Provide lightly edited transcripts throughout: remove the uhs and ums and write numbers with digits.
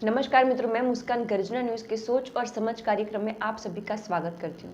नमस्कार मित्रों, मैं मुस्कान गर्जना न्यूज़ के सोच और समझ कार्यक्रम में आप सभी का स्वागत करती हूँ।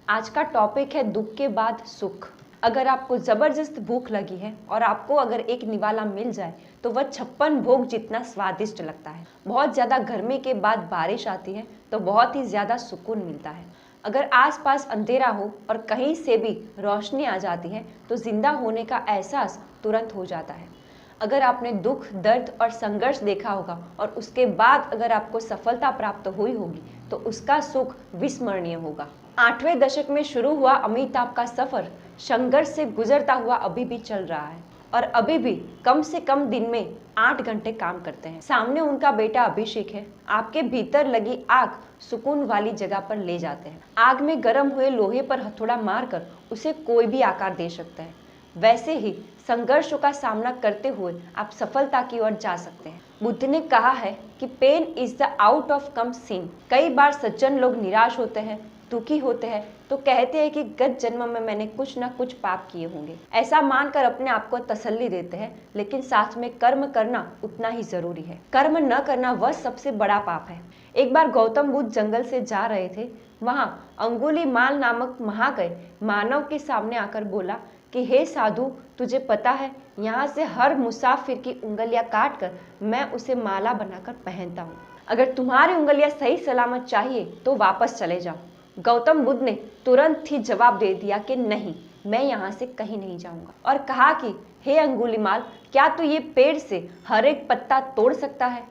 आज का टॉपिक है दुख के बाद सुख। अगर आपको ज़बरदस्त भूख लगी है और आपको अगर एक निवाला मिल जाए तो वह 56 भोग जितना स्वादिष्ट लगता है। बहुत ज़्यादा गर्मी के बाद बारिश आती है तो बहुत ही ज़्यादा सुकून मिलता है। अगर आसपास अंधेरा हो और कहीं से भी रोशनी आ जाती है तो जिंदा होने का एहसास तुरंत हो जाता है। अगर आपने दुख, दर्द और संघर्ष देखा होगा और उसके बाद अगर आपको सफलता प्राप्त हुई होगी तो उसका सुख विस्मरणीय होगा। 8वें दशक में शुरू हुआ अमिताभ का सफर संघर्ष से गुजरता हुआ अभी भी चल रहा है और अभी भी कम से कम दिन में 8 घंटे काम करते हैं। सामने उनका बेटा अभिषेक है। आपके भीतर लगी आग सुकून वाली जगह पर ले जाते हैं। आग में गर्म हुए लोहे पर हथौड़ा मारकर उसे कोई भी आकार दे सकता है। वैसे ही संघर्षों का सामना करते हुए आप सफलता की ओर जा सकते हैं। बुद्ध ने कहा है कि pain is the out of come sin. कई बार सज्जन लोग निराश होते हैं, दुखी होते हैं तो कहते हैं कि गत जन्म में मैंने कुछ न कुछ पाप किए होंगे। ऐसा मानकर अपने आप को तसल्ली देते हैं, लेकिन साथ में कर्म करना उतना ही जरूरी है। कर्म न करना वह सबसे बड़ा पाप है। एक बार गौतम बुद्ध जंगल से जा रहे थे। वहां अंगुलीमाल नामक महाकाय मानव के सामने आकर बोला कि हे साधु, तुझे पता है यहाँ से हर मुसाफिर की उंगलियां काटकर मैं उसे माला बनाकर पहनता हूँ। अगर तुम्हारी उंगलियां सही सलामत चाहिए तो वापस चले जाओ। गौतम बुद्ध ने तुरंत ही जवाब दे दिया कि नहीं, मैं यहाँ से कहीं नहीं जाऊंगा और कहा कि हे अंगुलीमाल, क्या तू ये पेड़ से हर एक पत्ता तोड़ सकता है?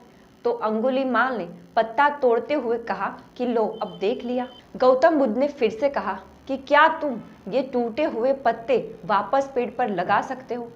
तो अंगुलीमाल ने पत्ता तोड़ते हुए कहा कि लो, अब देख लिया। गौतम बुद्ध ने फिर से कहा कि क्या तुम ये टूटे हुए पत्ते वापस पेड़ पर लगा सकते हो?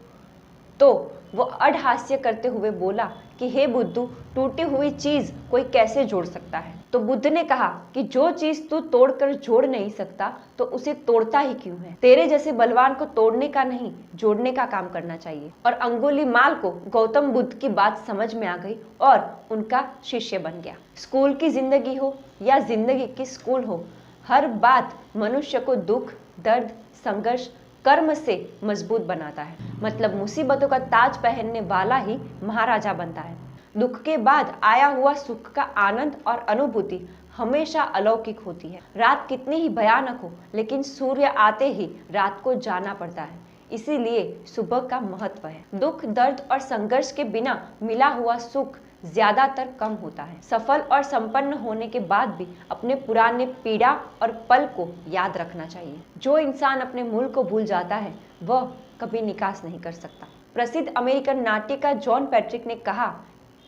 तो वो अडहास्य करते हुए बोला कि हे बुद्धू, टूटी हुई चीज कोई कैसे जोड़ सकता है? तो बुद्ध ने कहा कि जो चीज तू तोड़कर जोड़ नहीं सकता तो उसे तोड़ता ही क्यों है? तेरे जैसे बलवान को तोड़ने का नहीं, जोड़ने का काम करना चाहिए। और अंगुलीमाल को गौतम बुद्ध की बात समझ में आ गई और उनका शिष्य बन गया। स्कूल की जिंदगी हो या जिंदगी की स्कूल हो, हर बात मनुष्य को दुख, दर्द, संघर्ष, कर्म से मजबूत बनाता है। मतलब मुसीबतों का ताज पहनने वाला ही महाराजा बनता है। दुख के बाद आया हुआ सुख का आनंद और अनुभूति हमेशा अलौकिक होती है। रात कितनी ही भयानक हो, लेकिन सूर्य आते ही रात को जाना पड़ता है। इसीलिए सुबह का महत्व है। दुख, दर्द और संघर्ष के बिना मिला हुआ सुख ज्यादातर कम होता है। सफल और संपन्न होने के बाद भी अपने पुराने पीड़ा और पल को याद रखना चाहिए। जो इंसान अपने मूल को भूल जाता है वह कभी निकास नहीं कर सकता। प्रसिद्ध अमेरिकन नाट्यकार जॉन पैट्रिक ने कहा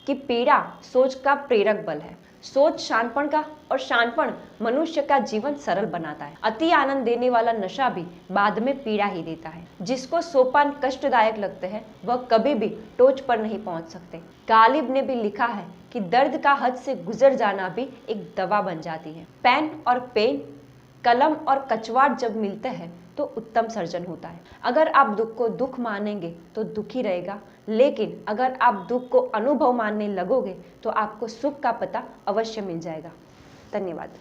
कि पीड़ा सोच का प्रेरक बल है। सोच शानपण का और शानपण मनुष्य का जीवन सरल बनाता है। अति आनंद देने वाला नशा भी बाद में पीड़ा ही देता है। जिसको सोपान कष्टदायक लगते हैं वह कभी भी टोच पर नहीं पहुंच सकते। गालिब ने भी लिखा है कि दर्द का हद से गुजर जाना भी एक दवा बन जाती है। पेन, कलम और कचवाट जब मिलते हैं तो उत्तम सर्जन होता है। अगर आप दुख को दुख मानेंगे तो दुखी रहेगा, लेकिन अगर आप दुख को अनुभव मानने लगोगे तो आपको सुख का पता अवश्य मिल जाएगा। धन्यवाद।